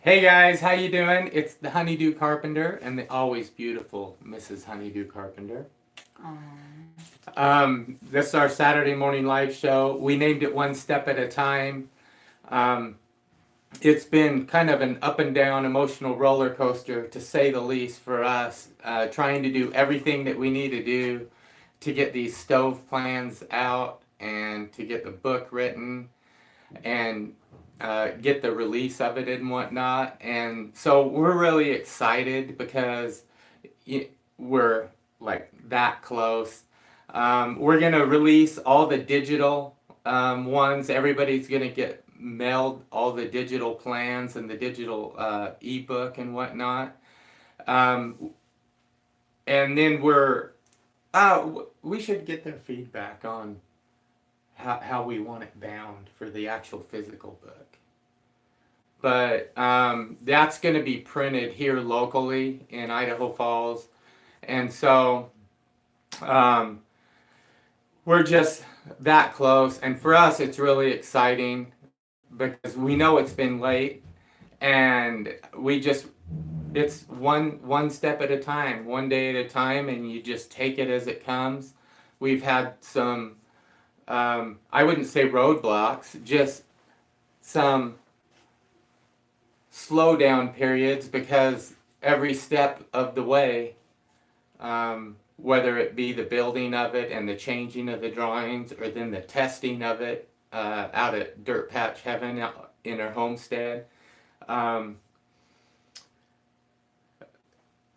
Hey guys, how you doing? It's the Honeydew Carpenter and the always beautiful Mrs. Honeydew Carpenter. Aw. This is our Saturday morning live show. We named it One Step at a Time. Um, it's been kind of an up and down emotional roller coaster, to say the least, for us, trying to do everything that we need to do to get these stove plans out and to get the book written and get the release of it and whatnot. And so we're really excited because we're like that close. We're going to release all the digital ones. Everybody's going to get mailed all the digital plans and the digital ebook and whatnot. Um, and then we should get their feedback on how we want it bound for the actual physical book. But that's going to be printed here locally in Idaho Falls. And so um, we're just that close. And for us, it's really exciting because we know it's been late. And it's one step at a time, one day at a time, and you just take it as it comes. We've had some, I wouldn't say roadblocks, just some slow down periods because every step of the way, whether it be the building of it and the changing of the drawings or then the testing of it out at Dirt Patch Heaven in our homestead,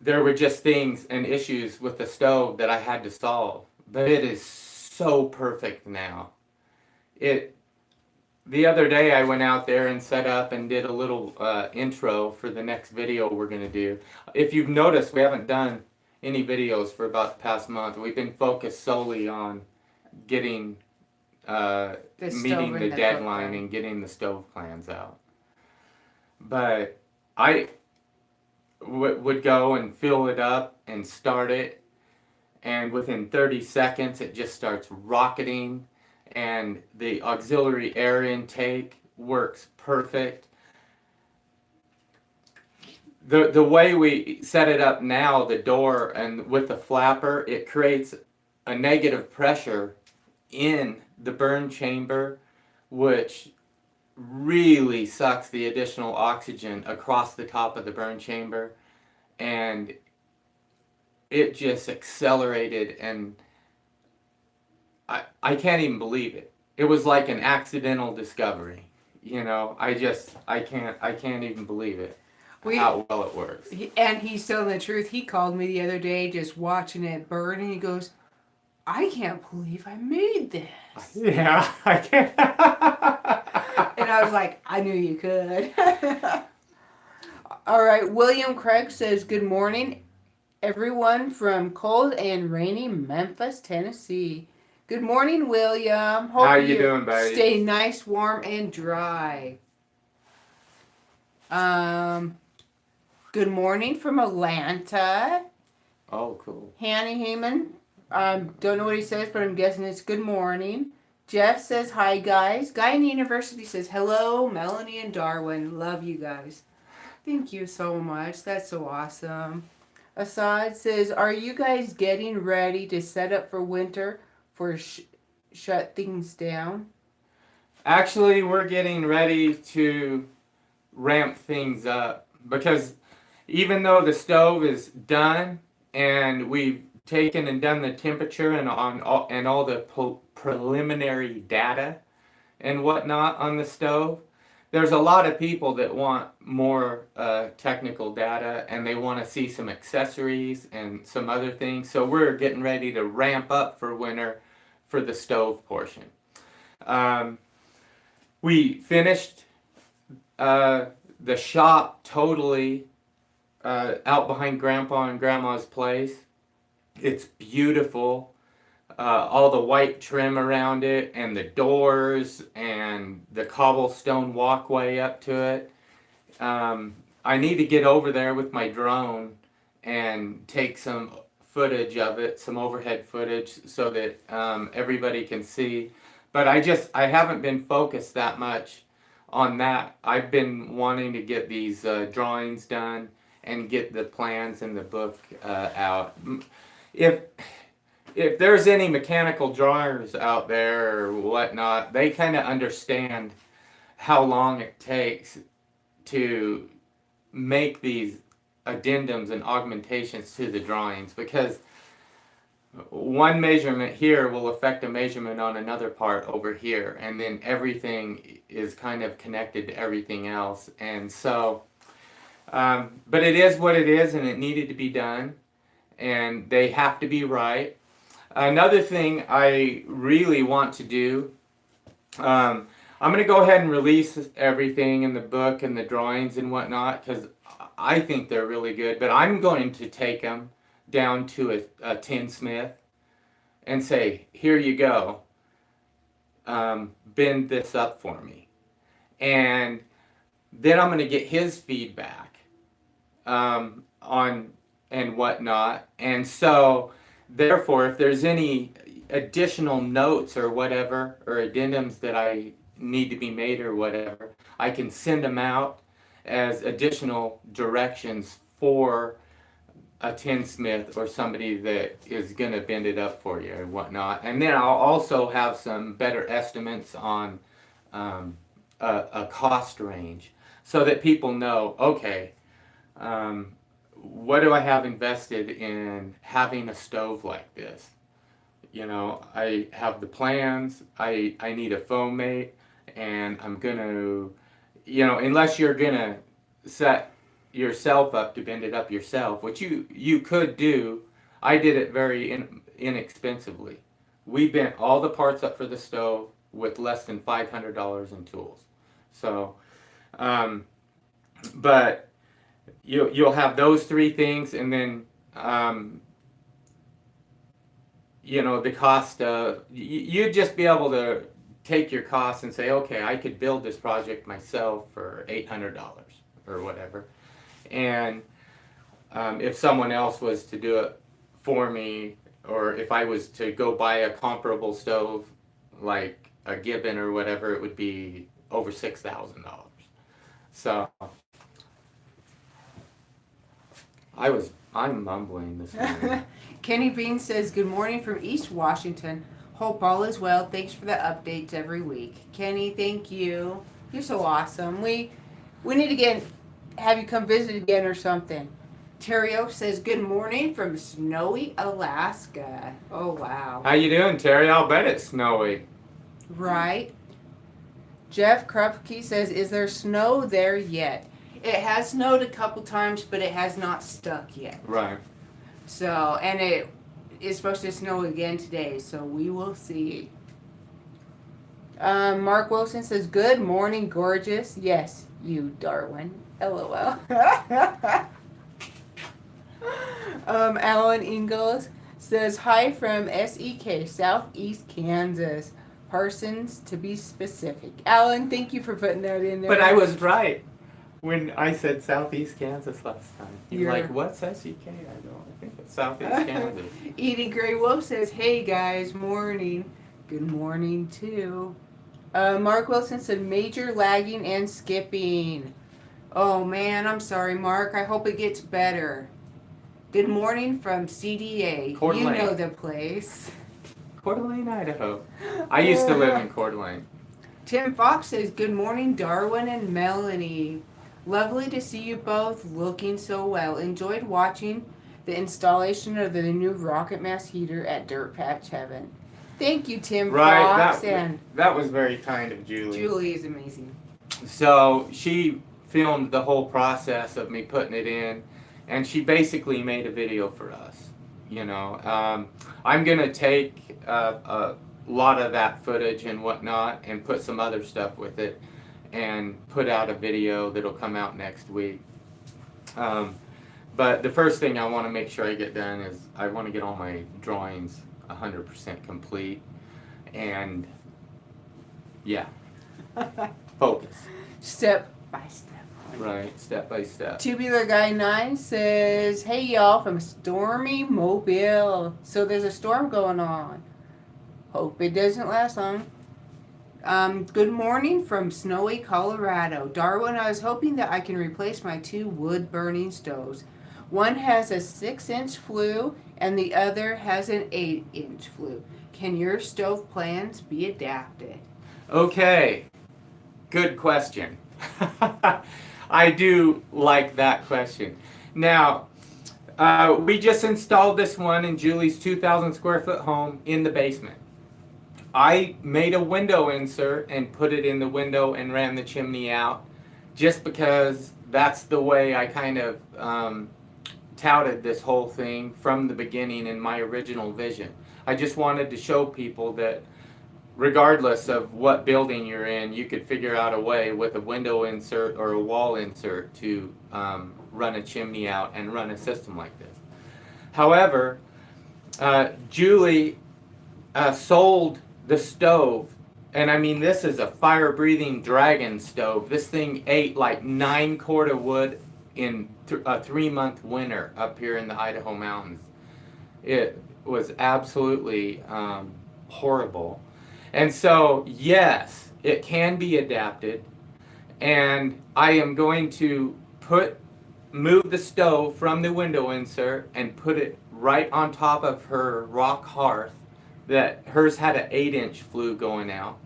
there were just things and issues with the stove that I had to solve. But it is so perfect now. It The other day I went out there and set up and did a little intro for the next video we're going to do. If you've noticed, we haven't done any videos for about the past month. We've been focused solely on getting meeting the deadline and getting the stove plans out. But I would go and fill it up and start it, and within 30 seconds it just starts rocketing, and the auxiliary air intake works perfect. The way we set it up now, the door and with the flapper, it creates a negative pressure in the burn chamber, which really sucks the additional oxygen across the top of the burn chamber, and it just accelerated, and I can't even believe it. It was like an accidental discovery. I can't even believe it. How well it works. And he's telling the truth. He called me the other day just watching it burn, and he goes, I can't believe I made this. Yeah, I can't. And I was like, I knew you could. All right, William Craig says, good morning, everyone from cold and rainy Memphis, Tennessee. Good morning, William. Hope How you doing, buddy? Stay nice, warm, and dry. Good morning from Atlanta. Oh, cool. Hannah Heyman. Don't know what he says, but I'm guessing it's good morning. Jeff says, hi, guys. Guy in the University says, hello, Melanie and Darwin. Love you guys. Thank you so much. That's so awesome. Assad says, are you guys getting ready to set up for winter for shut things down? Actually, we're getting ready to ramp things up because even though the stove is done and we've taken and done the temperature and all the preliminary data and whatnot on the stove, there's a lot of people that want more technical data, and they want to see some accessories and some other things. So we're getting ready to ramp up for winter for the stove portion. We finished the shop totally out behind Grandpa and Grandma's place. It's beautiful. All the white trim around it, and the doors, and the cobblestone walkway up to it. I need to get over there with my drone and take some footage of it, some overhead footage, so that everybody can see. But I haven't been focused that much on that, I've been wanting to get these drawings done and get the plans and the book out. If if there's any mechanical drawers out there or whatnot, they kind of understand how long it takes to make these addendums and augmentations to the drawings, because one measurement here will affect a measurement on another part over here, and then everything is kind of connected to everything else. And so but it is what it is, and it needed to be done, and they have to be right. Another thing I really want to do, I'm going to go ahead and release everything in the book and the drawings and whatnot, because I think they're really good, but I'm going to take them down to a tinsmith and say, here you go, bend this up for me. And then I'm going to get his feedback on and whatnot. And so, therefore, if there's any additional notes or whatever, or addendums that I need to be made or whatever, I can send them out as additional directions for a tinsmith or somebody that is going to bend it up for you or whatnot. And then I'll also have some better estimates on a cost range, so that people know, okay, what do I have invested in having a stove like this? You know, I have the plans, I need a foam mate, and I'm going to, you know, unless you're going to set yourself up to bend it up yourself, which you could do. I did it very inexpensively. We bent all the parts up for the stove with less than $500 in tools. So, but you'll have those three things, and then you know, the cost of, you'd just be able to take your costs and say, okay, I could build this project myself for $800 or whatever. And if someone else was to do it for me, or if I was to go buy a comparable stove like a Gibbon or whatever, it would be over $6,000. So I'm mumbling this morning. Kenny Bean says, good morning from East Washington. Hope all is well. Thanks for the updates every week. Kenny, thank you. You're so awesome. We need to have you come visit again or something. Terry Oak says, good morning from snowy Alaska. Oh, wow. How you doing, Terry? I'll bet it's snowy. Right. Jeff Krupke says, is there snow there yet? It has snowed a couple times, but it has not stuck yet. Right. So, and it is supposed to snow again today, so we will see. Mark Wilson says, good morning, gorgeous. Yes, you, Darwin. LOL. Alan Ingalls says, hi from SEK, Southeast Kansas. Parsons, to be specific. Alan, thank you for putting that in there. But I was right when I said Southeast Kansas last time. You're like, what's SEK? I think it's Southeast Kansas. Edie Gray Wolf says, hey guys, morning. Good morning too. Mark Wilson said, major lagging and skipping. Oh man, I'm sorry, Mark. I hope it gets better. Good morning from CDA. Coeur d'Alene. You know the place. Coeur d'Alene, Idaho. I used to live in Coeur d'Alene. Tim Fox says, good morning, Darwin and Melanie. Lovely to see you both looking so well. Enjoyed watching the installation of the new rocket mass heater at Dirt Patch Heaven. Thank you, Tim Fox. That was very kind of Julie. Julie is amazing. So she filmed the whole process of me putting it in, and she basically made a video for us. You know, I'm going to take a lot of that footage and whatnot and put some other stuff with it and put out a video that'll come out next week. But the first thing I want to make sure I get done is I want to get all my drawings 100% complete, and yeah, focus. Step by step. Right, step by step. Tubular Guy 9 says, hey y'all from stormy Mobile. So there's a storm going on. Hope it doesn't last long. Good morning from snowy Colorado. Darwin, I was hoping that I can replace my 2 wood burning stoves. One has a 6-inch flue and the other has an 8-inch flue. Can your stove plans be adapted? Okay, good question. I do like that question. Now, we just installed this one in Julie's 2,000 square foot home in the basement. I made a window insert and put it in the window and ran the chimney out just because that's the way I kind of touted this whole thing from the beginning in my original vision. I just wanted to show people that regardless of what building you're in, you could figure out a way with a window insert or a wall insert to run a chimney out and run a system like this. However, Julie sold the stove, and I mean, this is a fire-breathing dragon stove. This thing ate like 9 cord of wood in a 3-month winter up here in the Idaho mountains. It was absolutely horrible. And so, yes, it can be adapted, and I am going to move the stove from the window insert and put it right on top of her rock hearth. That hers had an 8-inch flue going out,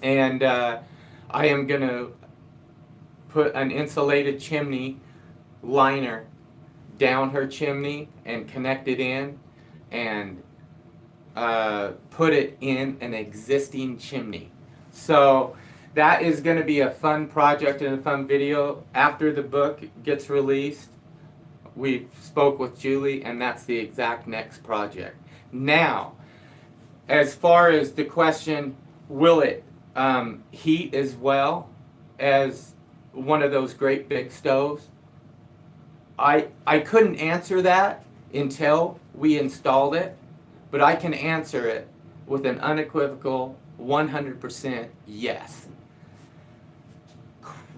and I am going to put an insulated chimney liner down her chimney and connect it in and put it in an existing chimney. So that is going to be a fun project and a fun video. After the book gets released, we spoke with Julie, and that's the exact next project. Now, as far as the question, will it heat as well as one of those great big stoves? I couldn't answer that until we installed it, but I can answer it with an unequivocal 100% yes.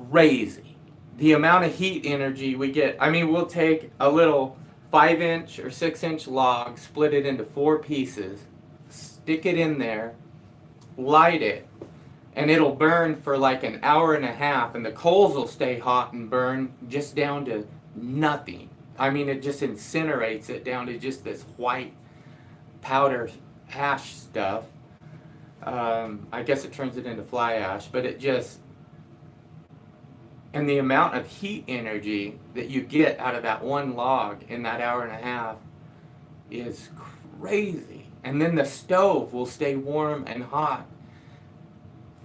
Crazy. The amount of heat energy we get. I mean, we'll take a little 5-inch or 6-inch log, split it into 4 pieces, stick it in there, light it, and it'll burn for like an hour and a half, and the coals will stay hot and burn just down to nothing. I mean, it just incinerates it down to just this white powder ash stuff. I guess it turns it into fly ash, but it just, and the amount of heat energy that you get out of that one log in that hour and a half is crazy. And then the stove will stay warm and hot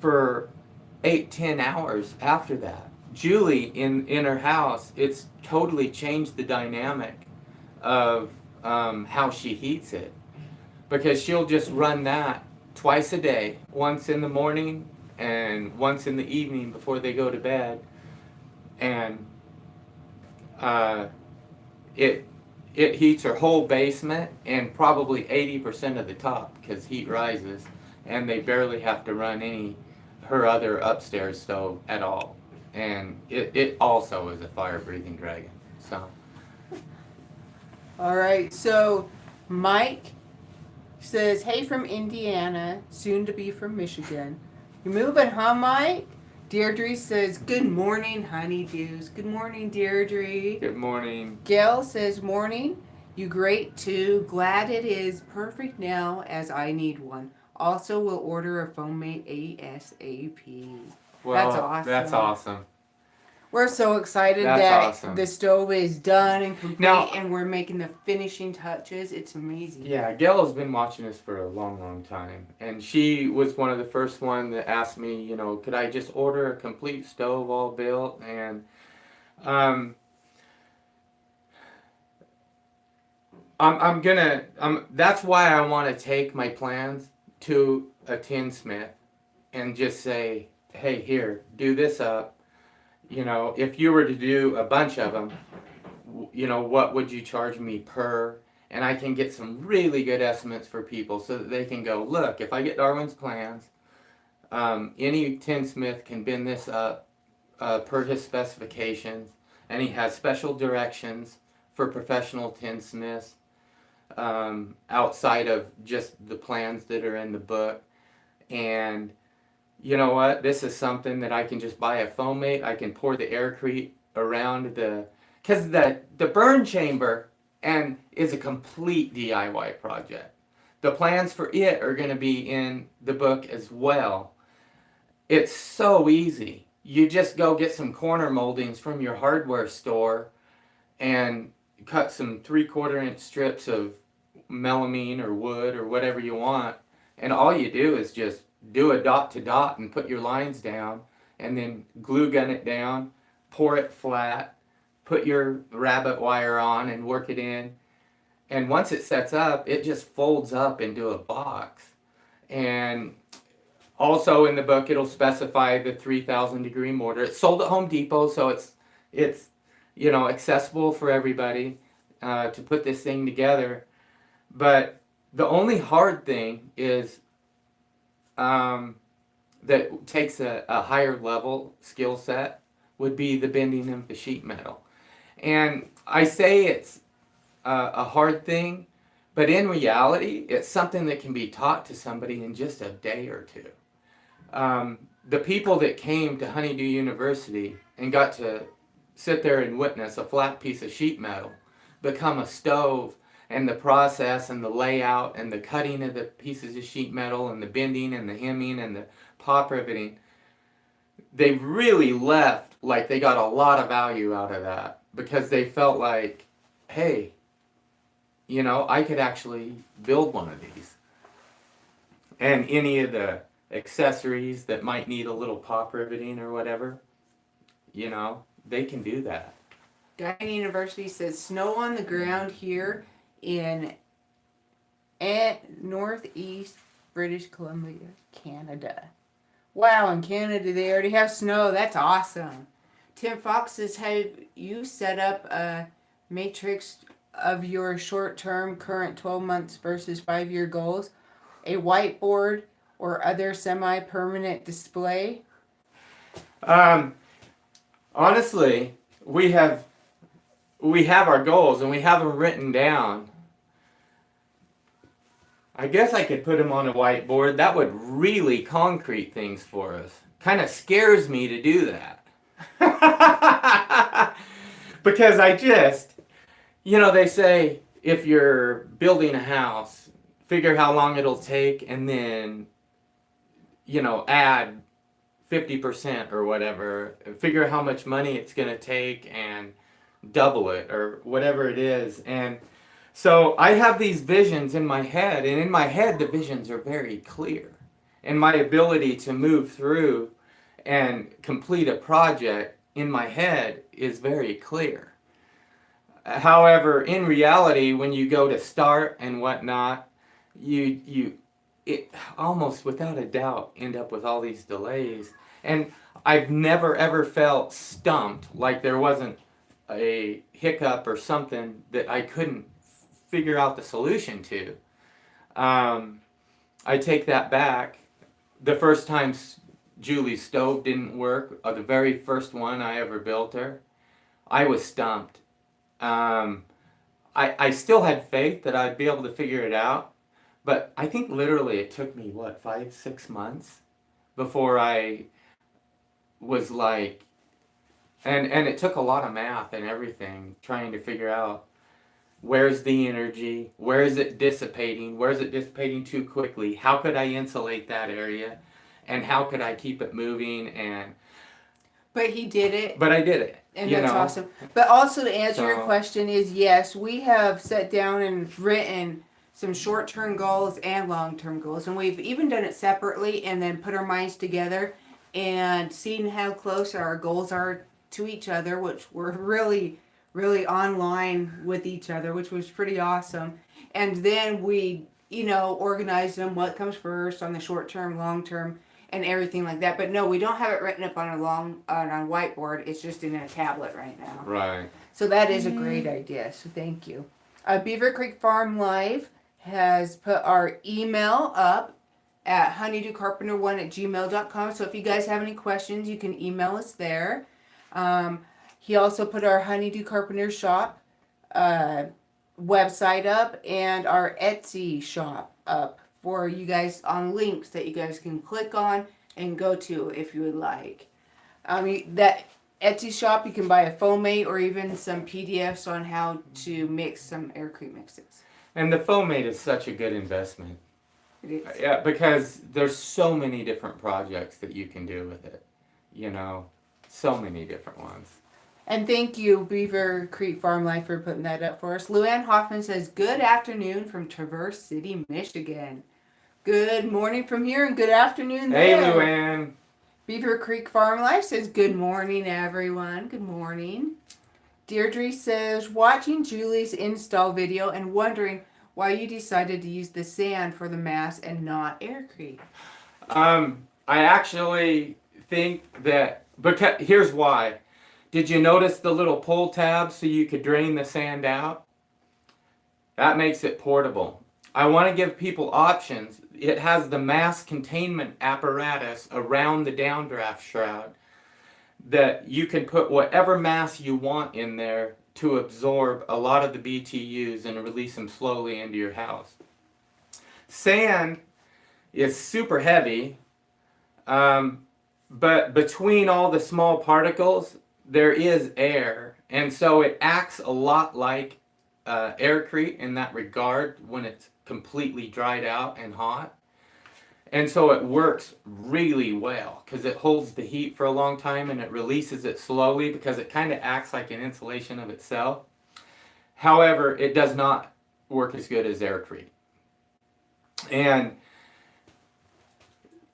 for 8-10 hours after that. Julie, in her house, it's totally changed the dynamic of how she heats it. Because she'll just run that twice a day, once in the morning and once in the evening before they go to bed. And it heats her whole basement and probably 80% of the top because heat rises, and they barely have to run her other upstairs stove at all. And it also is a fire-breathing dragon. So. All right, so Mike says, hey from Indiana, soon to be from Michigan. You moving, huh, Mike? Deirdre says, good morning, honeydews. Good morning, Deirdre. Good morning. Gail says, morning. You great too. Glad it is perfect now as I need one. Also, will order a phone mate ASAP. Well, that's awesome. That's awesome. We're so excited the stove is done and complete, now, and we're making the finishing touches. It's amazing. Yeah, Gail has been watching us for a long, long time. And she was one of the first one that asked me, could I just order a complete stove all built? And that's why I want to take my plans to a tinsmith and just say, hey, here, do this up. If you were to do a bunch of them, what would you charge me per? And I can get some really good estimates for people so that they can go, look, if I get Darwin's plans, any tinsmith can bend this up per his specifications, and he has special directions for professional tinsmiths outside of just the plans that are in the book. And you know what, this is something that I can just buy a foam mate. I can pour the aircrete around because the burn chamber and is a complete DIY project. The plans for it are going to be in the book as well. It's so easy. You just go get some corner moldings from your hardware store and cut some 3/4 inch strips of melamine or wood or whatever you want, and all you do is just do a dot to dot and put your lines down, and then glue gun it down, pour it flat, put your rabbit wire on and work it in, and once it sets up, it just folds up into a box. And also in the book, it'll specify the 3,000 degree mortar. It's sold at Home Depot, so it's accessible for everybody to put this thing together. But the only hard thing is that takes a higher level skill set would be the bending of the sheet metal. And I say it's a hard thing, but in reality, it's something that can be taught to somebody in just a day or two. The people that came to Honeydew University and got to sit there and witness a flat piece of sheet metal become a stove, and the process and the layout and the cutting of the pieces of sheet metal and the bending and the hemming and the pop riveting, they really left like they got a lot of value out of that, because they felt like, hey, I could actually build one of these. And any of the accessories that might need a little pop riveting or whatever, they can do that. Guyan University says snow on the ground here in northeast British Columbia, Canada. Wow, in Canada they already have snow. That's awesome. Tim Fox says, have you set up a matrix of your short-term current 12 months versus 5-year goals, a whiteboard or other semi-permanent display? Honestly, we have our goals and we have them written down. I guess I could put them on a whiteboard. That would really concrete things for us. Kind of scares me to do that. Because I just, they say if you're building a house, figure how long it'll take and then, add 50% or whatever. Figure how much money it's going to take and double it or whatever it is. And so I have these visions in my head, and in my head the visions are very clear. And my ability to move through and complete a project in my head is very clear. However, in reality, when you go to start and whatnot, it almost without a doubt end up with all these delays. And I've never ever felt stumped, like there wasn't a hiccup or something that I couldn't figure out the solution to. I take that back. The first time Julie's stove didn't work, the very first one I ever built her, I was stumped. I still had faith that I'd be able to figure it out, but I think literally it took me, 5-6 months before I was like, and it took a lot of math and everything, trying to figure out where's the energy, where is it dissipating too quickly, how could I insulate that area, and how could I keep it moving, But he did it. But I did it. And that's awesome. But also to answer your question is, yes, we have sat down and written some short-term goals and long-term goals. And we've even done it separately and then put our minds together and seen how close our goals are to each other, which we're really, really online with each other, which was pretty awesome. And then we, organized them, what comes first on the short-term, long-term, and everything like that. But no, we don't have it written up on a whiteboard. It's just in a tablet right now. Right. So that is a great idea. So thank you. Beaver Creek Farm Live has put our email up at honeydewcarpenter1@gmail.com. So if you guys have any questions, you can email us there. He also put our Honeydew Carpenter shop website up and our Etsy shop up for you guys on links that you guys can click on and go to if you would like. That Etsy shop, you can buy a foamate or even some PDFs on how to mix some aircrete mixes. And the foamate is such a good investment. It is. Yeah, because there's so many different projects that you can do with it. You know, so many different ones. And thank you, Beaver Creek Farm Life, for putting that up for us. Luann Hoffman says, good afternoon from Traverse City, Michigan. Good morning from here and good afternoon there. Hey, Luann. Beaver Creek Farm Life says, good morning, everyone. Good morning. Deirdre says, watching Julie's install video and wondering why you decided to use the sand for the mass and not aircrete. I actually think that, because here's why. Did you notice the little pull tab so you could drain the sand out? That makes it portable. I want to give people options. It has the mass containment apparatus around the downdraft shroud that you can put whatever mass you want in there to absorb a lot of the BTUs and release them slowly into your house. Sand is super heavy, but between all the small particles, there is air, and so it acts a lot like aircrete in that regard when it's completely dried out and hot. And so it works really well because it holds the heat for a long time and it releases it slowly because it kind of acts like an insulation of itself. However, it does not work as good as aircrete. And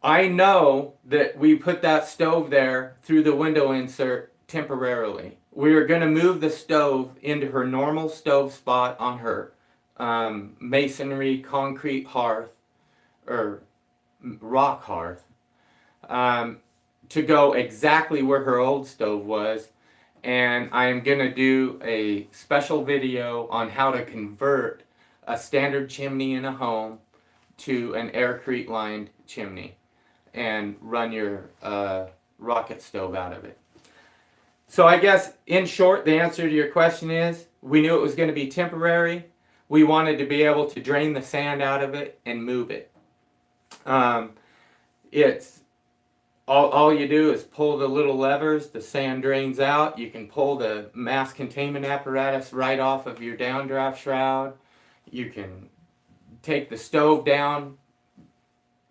I know that we put that stove there through the window insert temporarily. We are going to move the stove into her normal stove spot on her masonry concrete hearth or rock hearth to go exactly where her old stove was, and I am going to do a special video on how to convert a standard chimney in a home to an aircrete lined chimney and run your rocket stove out of it. So I guess in short the answer to your question is we knew it was going to be temporary. We wanted to be able to drain the sand out of it and move it. It's all you do is pull the little levers, the sand drains out. You can pull the mass containment apparatus right off of your downdraft shroud. You can take the stove down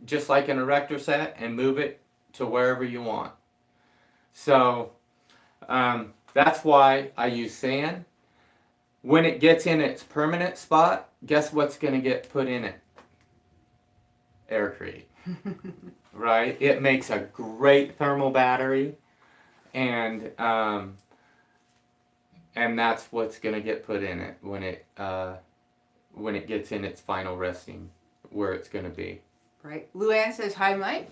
just like an erector set and move it to wherever you want. So that's why I use sand. When it gets in its permanent spot, guess what's going to get put in it? Aircrete. Right? It makes a great thermal battery, and that's what's going to get put in it when it gets in its final resting where it's going to be. Right. Luann says, hi, Mike.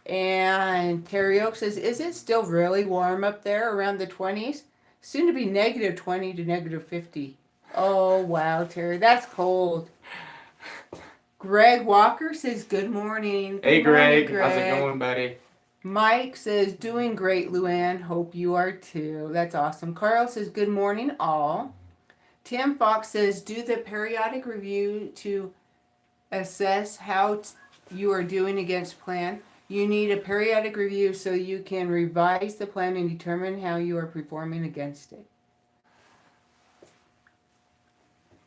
And Terry Oak says, is it still really warm up there around the 20s? Soon to be negative 20 to negative 50. Oh, wow, Terry, that's cold. Greg Walker says, good morning. Hey, Good morning, Greg. How's it going, buddy? Mike says, doing great, Luann. Hope you are too. That's awesome. Carl says, good morning, all. Tim Fox says, do the periodic review to assess how you are doing against plan. You need a periodic review so you can revise the plan and determine how you are performing against it.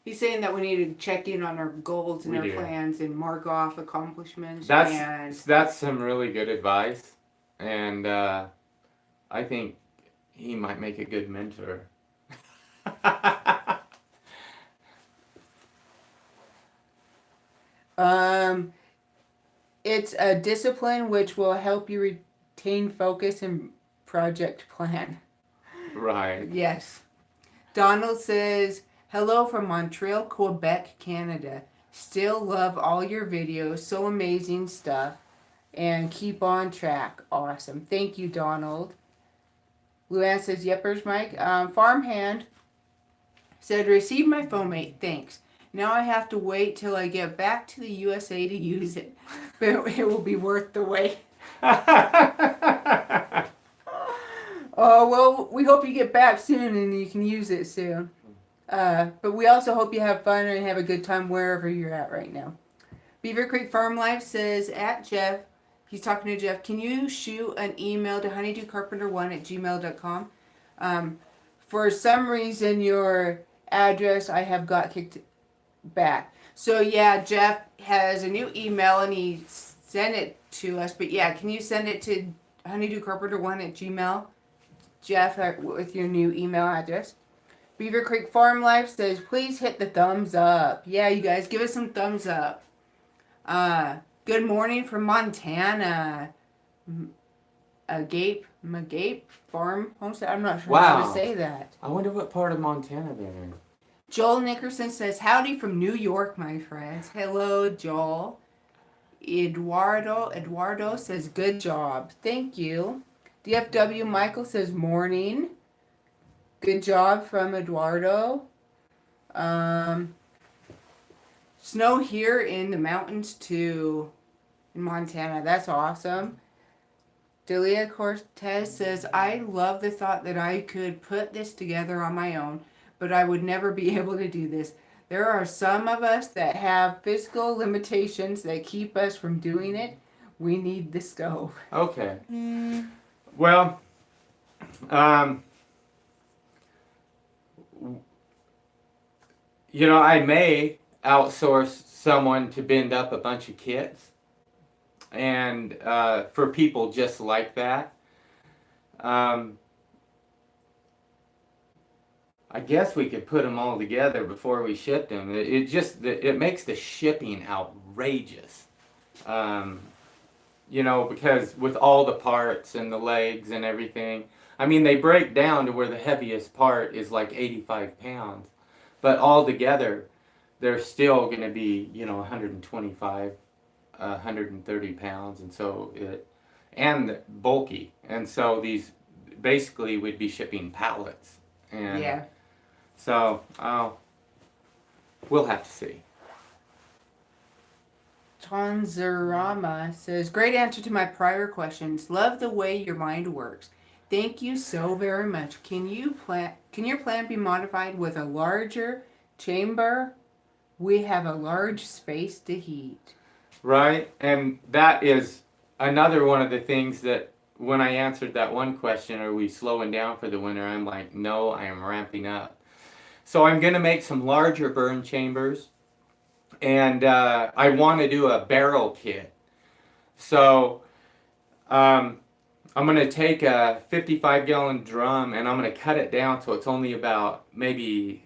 He's saying that we need to check in on our goals and our plans and mark off accomplishments. That's some really good advice, and I think he might make a good mentor. It's a discipline which will help you retain focus and project plan. Right. Yes. Donald says, hello from Montreal, Quebec, Canada. Still love all your videos. So amazing stuff. And keep on track. Awesome. Thank you, Donald. Luann says, yepers, Mike. Farmhand said, receive my foamate. Thanks. Now I have to wait till I get back to the USA to use it. But it will be worth the wait. Oh, well, we hope you get back soon and you can use it soon. But we also hope you have fun and have a good time wherever you're at right now. Beaver Creek Farm Life says, at Jeff he's talking to Jeff. Can you shoot an email to honeydewcarpenter1@gmail.com? For some reason, your address I have got kicked back. So yeah, Jeff has a new email and he sent it to us. But yeah, can you send it to honeydewcarpenter1@gmail? Jeff, with your new email address. Beaver Creek Farm Life says, please hit the thumbs up. Yeah, you guys, give us some thumbs up. Good morning from Montana. Magape Farm Homestead. I'm not sure how to say that. I wonder what part of Montana they're in. Joel Nickerson says, howdy from New York, my friends. Hello, Joel. Eduardo says, good job. Thank you. DFW Michael says, morning. Good job from Eduardo. Snow here in the mountains too, in Montana. That's awesome. Delia Cortez says, I love the thought that I could put this together on my own, but I would never be able to do this. There are some of us that have physical limitations that keep us from doing it. We need the stove. Okay. Well, I may outsource someone to bend up a bunch of kits, and for people just like that. I guess we could put them all together before we ship them. It makes the shipping outrageous. Because with all the parts and the legs and everything, I mean, they break down to where the heaviest part is like 85 pounds. But all together, they're still going to be, 125, 130 pounds. And bulky. And so these, basically, we'd be shipping pallets. And yeah. So, we'll have to see. Tonzarama says, great answer to my prior questions. Love the way your mind works. Thank you so very much. Can your plant be modified with a larger chamber? We have a large space to heat. Right, and that is another one of the things that when I answered that one question, are we slowing down for the winter? I'm like, no, I am ramping up. So I'm going to make some larger burn chambers, and I want to do a barrel kit. So I'm going to take a 55-gallon drum, and I'm going to cut it down so it's only about maybe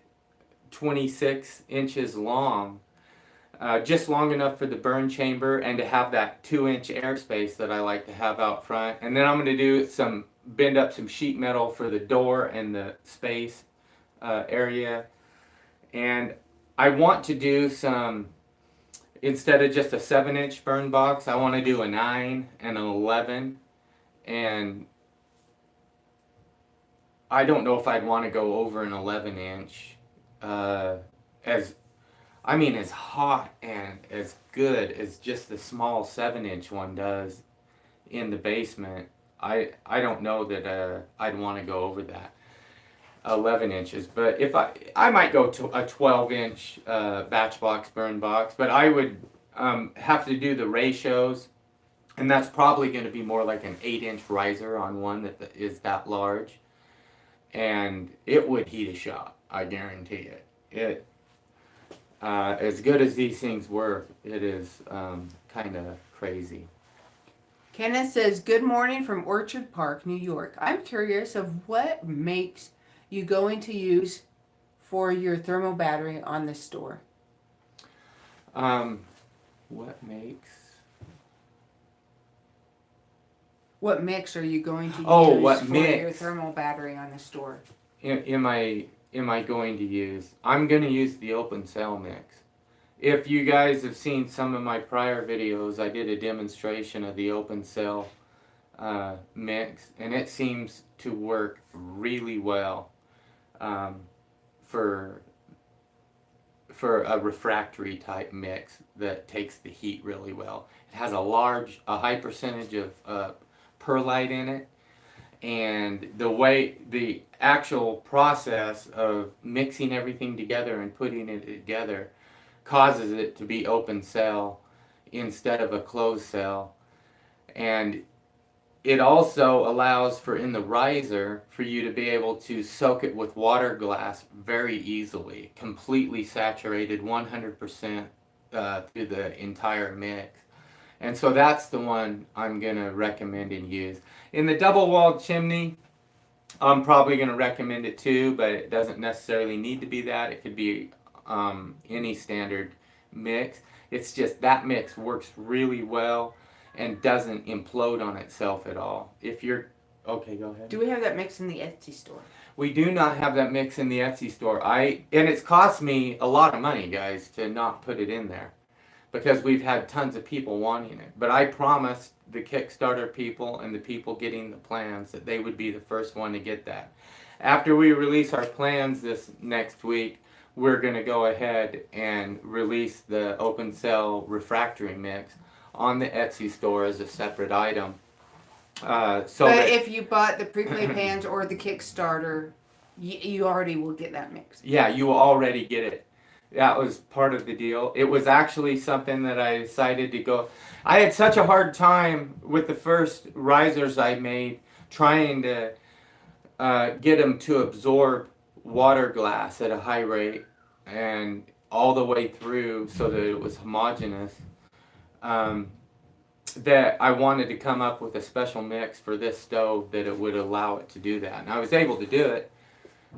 26 inches long. Just long enough for the burn chamber and to have that 2-inch airspace that I like to have out front. And then I'm going to do bend up some sheet metal for the door and the space area. And I want to do instead of just a 7-inch burn box, I want to do a 9 and an 11. And I don't know if I'd want to go over an 11-inch as hot and as good as just the small 7-inch one does in the basement. I don't know that I'd want to go over that 11 inches, but if I might go to a 12-inch batch box burn box, but I would have to do the ratios, and that's probably going to be more like an 8-inch riser on one that is that large, and it would heat a shop, I guarantee it. As good as these things were, it is kind of crazy. Kenneth says, good morning from Orchard Park, New York. I'm curious of what makes you going to use for your thermal battery on the store. What mix are you going to use for your thermal battery on the store? Am I going to use? I'm going to use the open cell mix. If you guys have seen some of my prior videos, I did a demonstration of the open cell mix, and it seems to work really well for a refractory type mix that takes the heat really well. It has a high percentage of perlite in it. And the actual process of mixing everything together and putting it together causes it to be open cell instead of a closed cell. And it also allows for, in the riser, for you to be able to soak it with water glass very easily, completely saturated 100% through the entire mix. And so that's the one I'm going to recommend and use. In the double-walled chimney, I'm probably going to recommend it too, but it doesn't necessarily need to be that. It could be any standard mix. It's just that mix works really well and doesn't implode on itself at all. If you're okay, go ahead. Do we have that mix in the Etsy store? We do not have that mix in the Etsy store. And it's cost me a lot of money, guys, to not put it in there, because we've had tons of people wanting it. But I promised the Kickstarter people and the people getting the plans that they would be the first one to get that. After we release our plans this next week, we're going to go ahead and release the open cell refractory mix on the Etsy store as a separate item. But if you bought the pre-play pans or the Kickstarter, you already will get that mix. Yeah, you will already get it. That was part of the deal. It was actually something that I decided to go. I had such a hard time with the first risers I made, trying to get them to absorb water glass at a high rate and all the way through so that it was homogeneous. That I wanted to come up with a special mix for this stove that it would allow it to do that. And I was able to do it,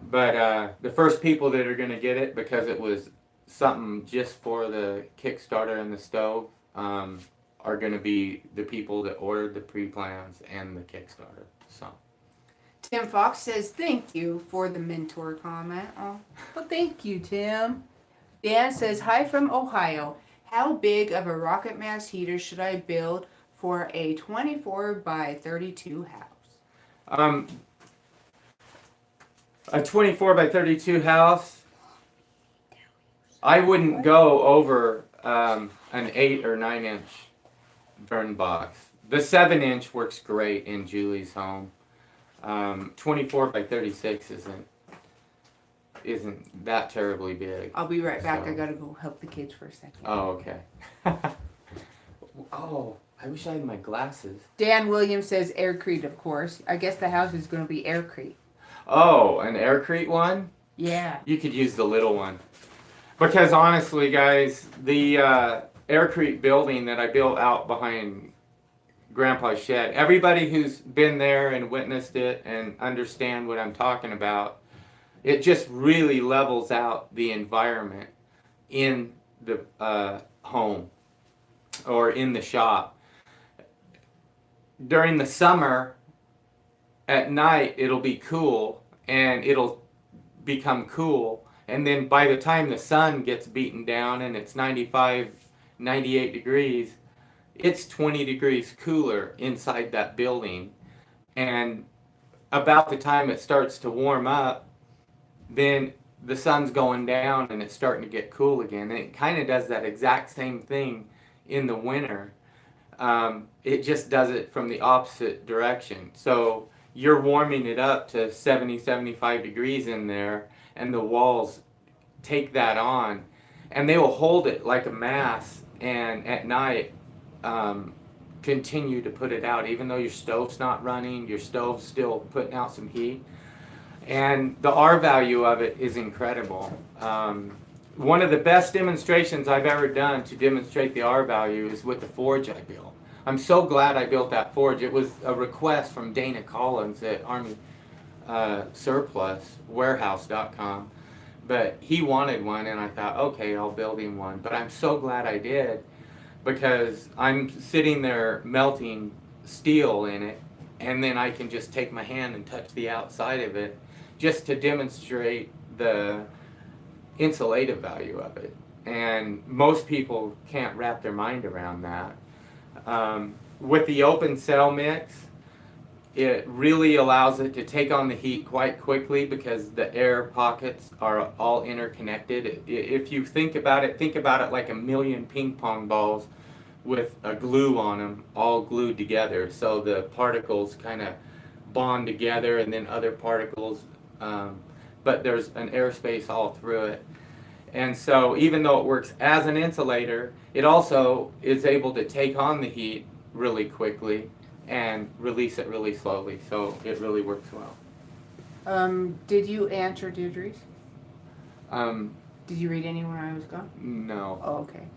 but the first people that are going to get it, because it was something just for the Kickstarter and the stove, are going to be the people that ordered the pre-plans and the Kickstarter. So Tim Fox says, thank you for the mentor comment. Oh, well, thank you, Tim. Dan says, hi from Ohio. How big of a rocket mass heater should I build for a 24 by 32 house? A 24 by 32 house, I wouldn't go over an 8 or 9 inch burn box. The 7 inch works great in Julie's home. 24 by 36 isn't that terribly big. I'll be right back. So. I gotta go help the kids for a second. Oh, okay. Oh, I wish I had my glasses. Dan Williams says aircrete, of course. I guess the house is gonna be aircrete. Oh, an aircrete one? Yeah. You could use the little one. Because honestly, guys, the aircrete building that I built out behind Grandpa's shed, everybody who's been there and witnessed it and understand what I'm talking about, it just really levels out the environment in the home or in the shop. During the summer, at night, it'll be cool and it'll become cool. And then by the time the sun gets beaten down and it's 95, 98 degrees, it's 20 degrees cooler inside that building. And about the time it starts to warm up, then the sun's going down and it's starting to get cool again. And it kind of does that exact same thing in the winter. It just does it from the opposite direction. So you're warming it up to 70, 75 degrees in there, and the walls take that on, and they will hold it like a mass, and at night continue to put it out. Even though your stove's not running, your stove's still putting out some heat. And the R value of it is incredible. One of the best demonstrations I've ever done to demonstrate the R value is with the forge I built. I'm so glad I built that forge. It was a request from Dana Collins at Army Surplus Warehouse.com. But he wanted one, and I thought, okay, I'll build him one. But I'm so glad I did, because I'm sitting there melting steel in it, and then I can just take my hand and touch the outside of it just to demonstrate the insulative value of it. And most people can't wrap their mind around that. With the open cell mix, it really allows it to take on the heat quite quickly because the air pockets are all interconnected. If you think about it like a million ping pong balls with a glue on them, all glued together. So the particles kind of bond together, and then other particles, but there's an airspace all through it. And so even though it works as an insulator, it also is able to take on the heat really quickly and release it really slowly. So it really works well. Did you answer Deirdre's? Um, Did you read any when I was gone? no. Oh, okay.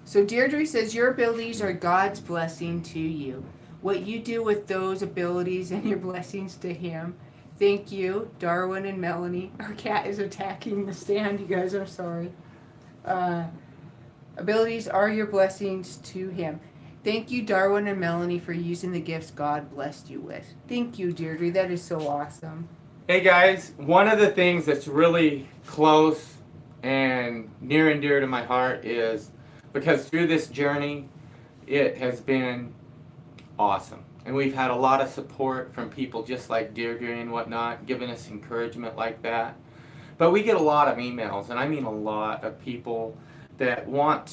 So Deirdre says your abilities are God's blessing to you. What you do with those abilities and your blessings to Him. Thank you, Darwin and Melanie. Our cat is attacking the stand, you guys. I'm sorry. Abilities are your blessings to Him. Thank you, Darwin and Melanie, for using the gifts God blessed you with. Thank you, Deirdre. That is so awesome. Hey guys, one of the things that's really close and near and dear to my heart is because through this journey, it has been awesome. And we've had a lot of support from people just like Deirdre and whatnot, giving us encouragement like that. But we get a lot of emails, and I mean a lot of people that they want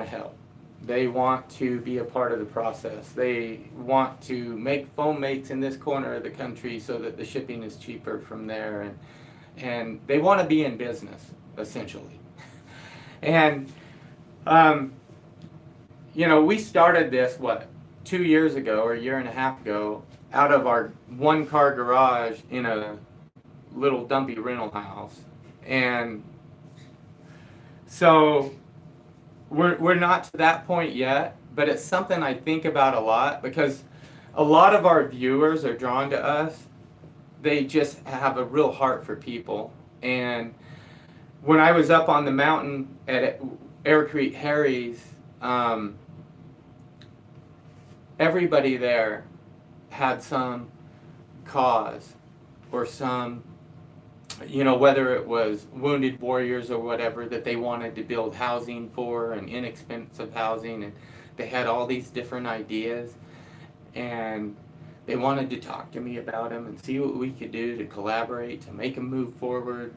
to help. They want to be a part of the process. They want to make foam mates in this corner of the country so that the shipping is cheaper from there. And they want to be in business, essentially. And, we started this, 2 years ago or a year and a half ago, out of our one-car garage in a little dumpy rental house. And so we're not to that point yet, but it's something I think about a lot because a lot of our viewers are drawn to us. They just have a real heart for people. And when I was up on the mountain at Air Creek Harry's, everybody there had some cause or some, whether it was wounded warriors or whatever that they wanted to build housing for and inexpensive housing, and they had all these different ideas, and they wanted to talk to me about them and see what we could do to collaborate to make them move forward.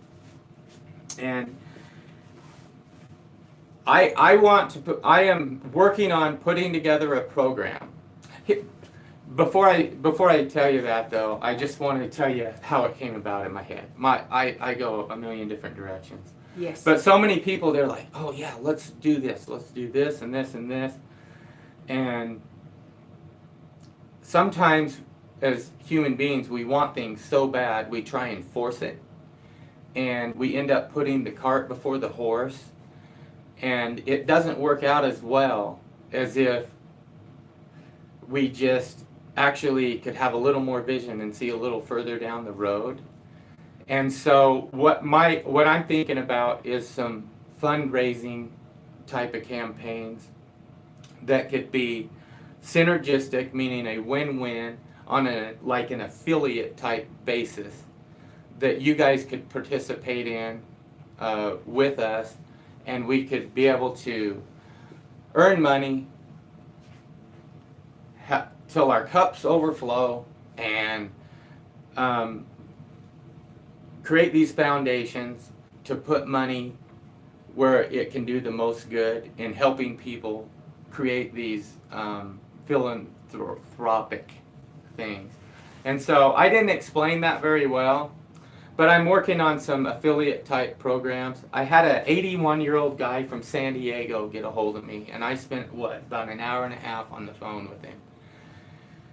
And I am working on putting together a program. Before I tell you that though, I just want to tell you how it came about in my head. I go a million different directions. Yes. But so many people, they're like, oh yeah, let's do this and this and this. And sometimes as human beings, we want things so bad, we try and force it. And we end up putting the cart before the horse. And it doesn't work out as well as if we just actually could have a little more vision and see a little further down the road. And so what I'm thinking about is some fundraising type of campaigns that could be synergistic, meaning a win-win on an affiliate type basis that you guys could participate in with us, and we could be able to earn money till our cups overflow and create these foundations to put money where it can do the most good in helping people create these philanthropic things. And so I didn't explain that very well, but I'm working on some affiliate type programs. I had an 81-year-old guy from San Diego get a hold of me, and I spent about an hour and a half on the phone with him.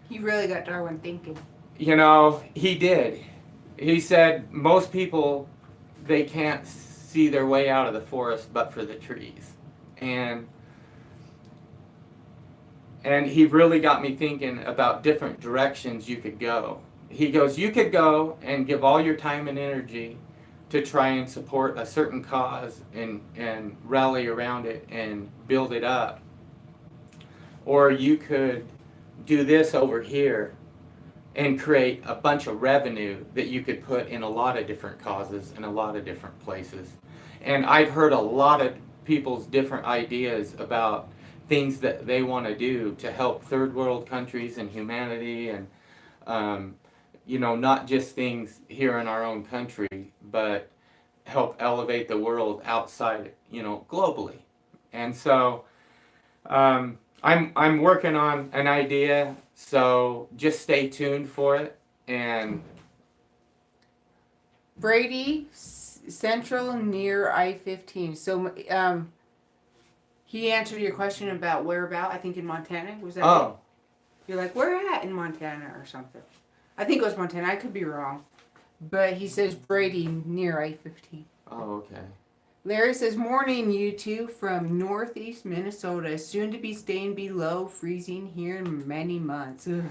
He really got Darwin thinking. He did. He said most people, they can't see their way out of the forest but for the trees. And he really got me thinking about different directions you could go. He goes, you could go and give all your time and energy to try and support a certain cause and rally around it and build it up. Or you could do this over here and create a bunch of revenue that you could put in a lot of different causes in a lot of different places. And I've heard a lot of people's different ideas about things that they want to do to help third world countries and humanity, and not just things here in our own country, but help elevate the world outside, globally. And so I'm working on an idea, so just stay tuned for it. And Brady Central near I-15. So He answered your question about where about, I think in Montana. Was that it? Oh, You're like, where at in Montana or something. I think it was Montana. I could be wrong. But he says Brady near I-15. oh, okay. Larry says, morning, you two from northeast Minnesota. Soon to be staying below freezing here in many months. Ugh.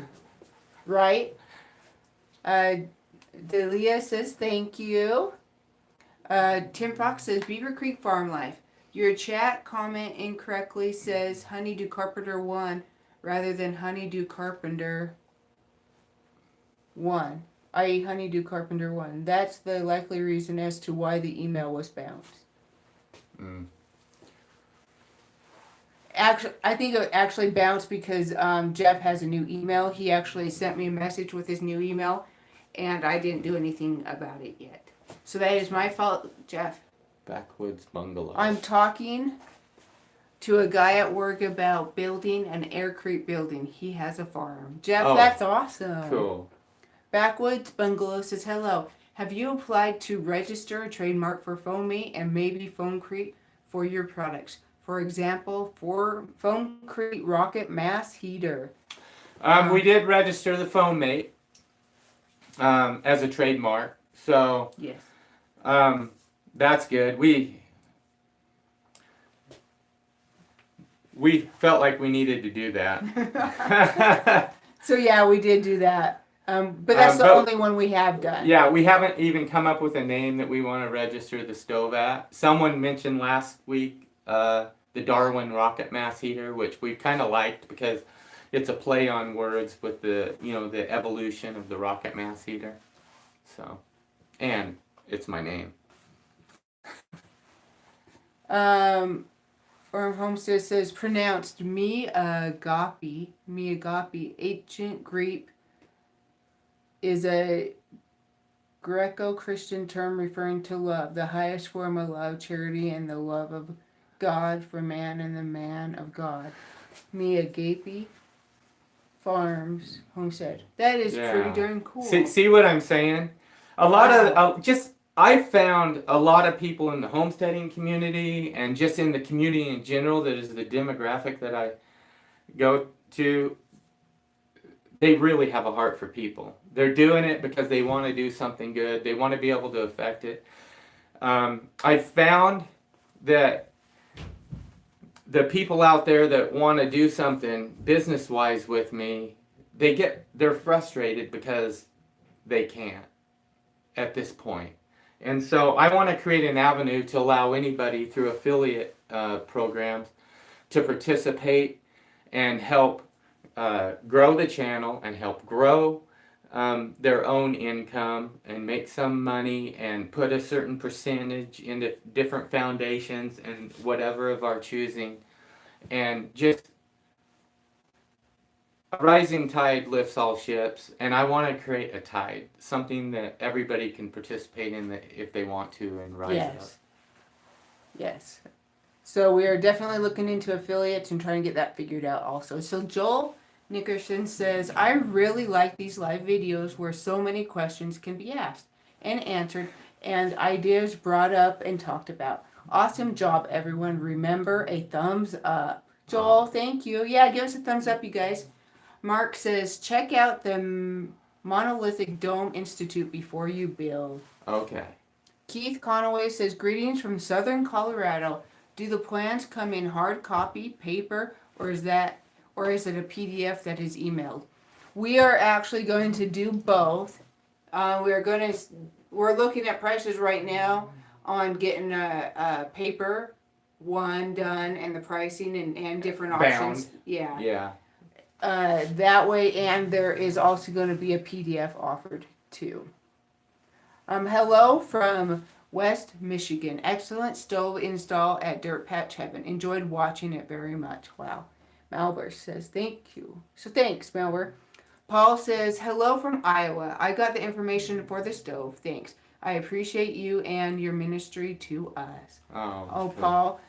Right? Delia says, thank you. Tim Fox says, Beaver Creek Farm Life. Your chat comment incorrectly says Honeydew Carpenter 1 rather than Honeydew Carpenter 1, i.e. Honeydew Carpenter 1. That's the likely reason as to why the email was bounced. Actually, I think it actually bounced because Jeff has a new email. He actually sent me a message with his new email, and I didn't do anything about it yet. So that is my fault, Jeff. Backwoods Bungalow. I'm talking to a guy at work about building an aircrete building. He has a farm. Jeff, that's awesome. Cool. Backwoods Bungalow says, hello. Have you applied to register a trademark for Foamate and maybe Foamcrete for your products? For example, for Foamcrete Rocket Mass Heater. We did register the Foamate as a trademark. So yes, that's good. We felt like we needed to do that. So yeah, we did do that. But that's the only one we have done. Yeah, we haven't even come up with a name that we want to register the stove at. Someone mentioned last week the Darwin Rocket Mass Heater, which we kind of liked because it's a play on words with the the evolution of the rocket mass heater. So, and it's my name. Farm Homestead says pronounced Miagapi. Ancient Greek is a Greco-Christian term referring to love, the highest form of love, charity, and the love of God for man and the man of God. Miagapi Farms Homestead. That is pretty darn cool. See what I'm saying? A lot of I found a lot of people in the homesteading community and just in the community in general, that is the demographic that I go to. They really have a heart for people. They're doing it because they want to do something good. They want to be able to affect it. I found that the people out there that want to do something business-wise with me, they're frustrated because they can't at this point. And so I want to create an avenue to allow anybody through affiliate programs to participate and help grow the channel and help grow their own income and make some money and put a certain percentage into different foundations and whatever of our choosing. And just a rising tide lifts all ships, and I want to create a tide, something that everybody can participate in if they want to and rise up. Yes. So we are definitely looking into affiliates and trying to get that figured out also. So Joel Nickerson says, I really like these live videos where so many questions can be asked and answered and ideas brought up and talked about. Awesome job, everyone. Remember, a thumbs up. Joel, thank you. Yeah, give us a thumbs up, you guys. Mark says, check out the Monolithic Dome Institute before you build. Okay. Keith Conaway says, greetings from Southern Colorado. Do the plans come in hard copy, paper, or is it a PDF that is emailed? We are actually going to do both. We're looking at prices right now on getting a paper one done and the pricing and different options. Bound. Yeah. That way, and there is also going to be a PDF offered too. Hello from West Michigan. Excellent stove install at Dirt Patch Heaven. Enjoyed watching it very much. Wow. Malber says, thank you. So thanks, Malber. Paul says, hello from Iowa. I got the information for the stove. Thanks. I appreciate you and your ministry to us. Oh, Paul.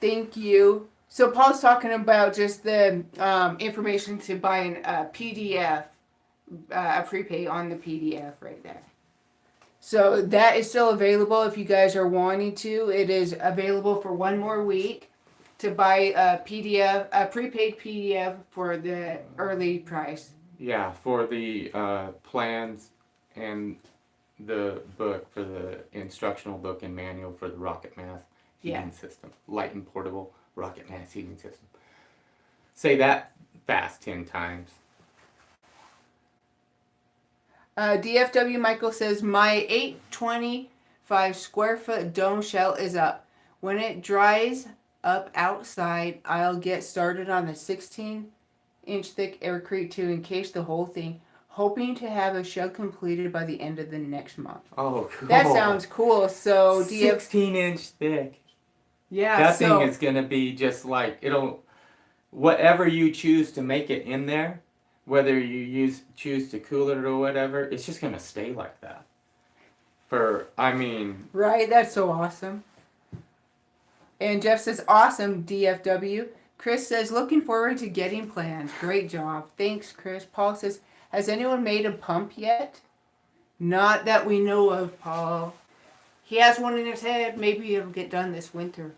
Thank you. So Paul's talking about just the information to buy a PDF, a prepay on the PDF right there. So that is still available if you guys are wanting to. It is available for one more week. to buy a PDF, a prepaid PDF for the early price. Yeah, for the plans and the book for the instructional book and manual for the rocket mass heating system. Light and portable rocket mass heating system. Say that fast 10 times. DFW Michael says, my 825 square foot dome shell is up. When it dries up outside, I'll get started on the 16-inch thick aircrete to encase the whole thing, hoping to have a shell completed by the end of the next month. Oh, cool. That sounds cool. So 16-inch thick. Yeah, That thing is going to be just like, whatever you choose to make it in there, whether you choose to cool it or whatever, it's just going to stay like that. Right, that's so awesome. And Jeff says, awesome, DFW. Chris says, looking forward to getting plans. Great job. Thanks, Chris. Paul says, has anyone made a pump yet? Not that we know of, Paul. He has one in his head. Maybe it'll get done this winter.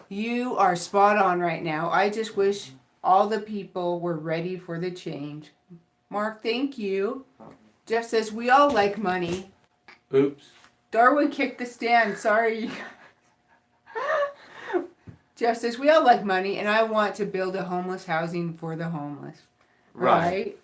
You are spot on right now. I just wish all the people were ready for the change. Mark, thank you. Jeff says, we all like money. Oops. Darwin kicked the stand. Sorry. Jeff says, we all like money, and I want to build a homeless housing for the homeless. Right.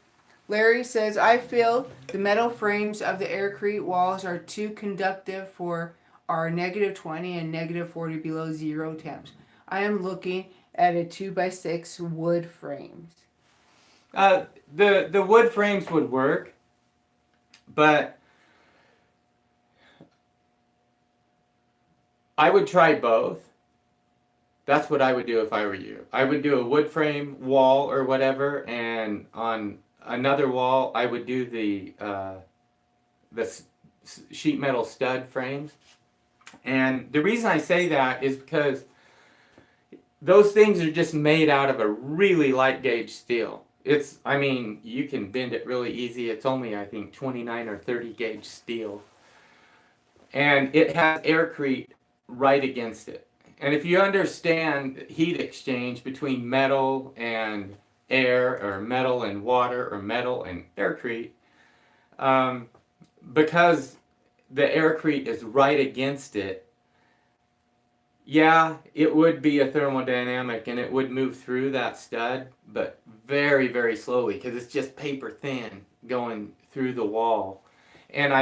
Larry says, I feel the metal frames of the aircrete walls are too conductive for our -20 and -40 below zero temps. I am looking at a 2x6 wood frames. The wood frames would work, but I would try both. That's what I would do if I were you. I would do a wood frame wall or whatever, and on another wall I would do the sheet metal stud frames. And the reason I say that is because those things are just made out of a really light gauge steel. You can bend it really easy. It's only, I think, 29 or 30 gauge steel. And it has aircrete right against it. And if you understand heat exchange between metal and air, or metal and water, or metal and aircrete, because the aircrete is right against it, yeah, it would be a thermodynamic and it would move through that stud, but very, very slowly, because it's just paper thin going through the wall. And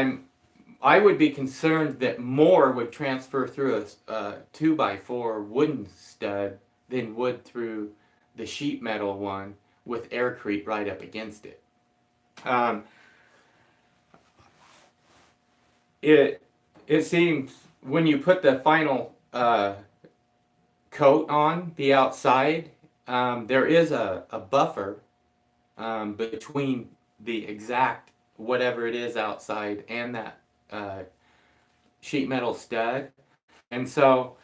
I would be concerned that more would transfer through a 2x4 wooden stud than would through the sheet metal one with aircrete right up against it. It seems when you put the final coat on the outside, there is a buffer between the exact whatever it is outside and that sheet metal stud. And so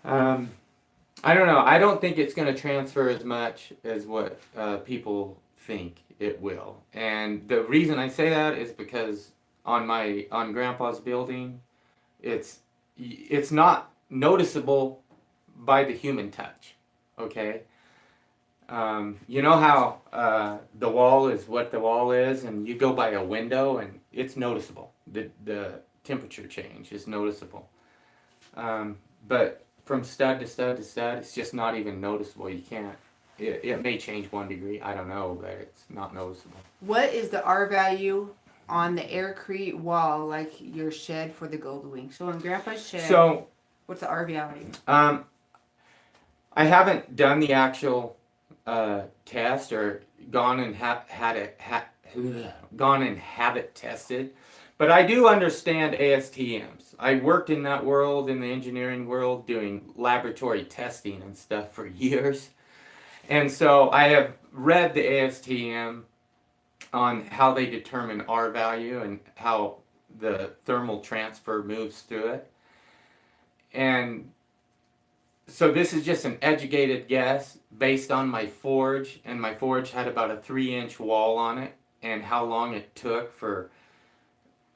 I don't know. I don't think it's going to transfer as much as what people think it will. And the reason I say that is because on Grandpa's building, it's not noticeable by the human touch. Okay. You know how the wall is what the wall is, and you go by a window and it's noticeable. The temperature change is noticeable. But from stud to stud to stud, it's just not even noticeable. You can't. It may change 1 degree. I don't know, but it's not noticeable. What is the R value on the aircrete wall, like your shed for the Gold Wing? So in Grandpa's shed, what's the R value? I haven't done the actual test or gone and have it tested, but I do understand ASTMs. I worked in that world, in the engineering world, doing laboratory testing and stuff for years, and so I have read the ASTM on how they determine R value and how the thermal transfer moves through it. And so this is just an educated guess based on my forge, and my forge had about a 3-inch wall on it, and how long it took for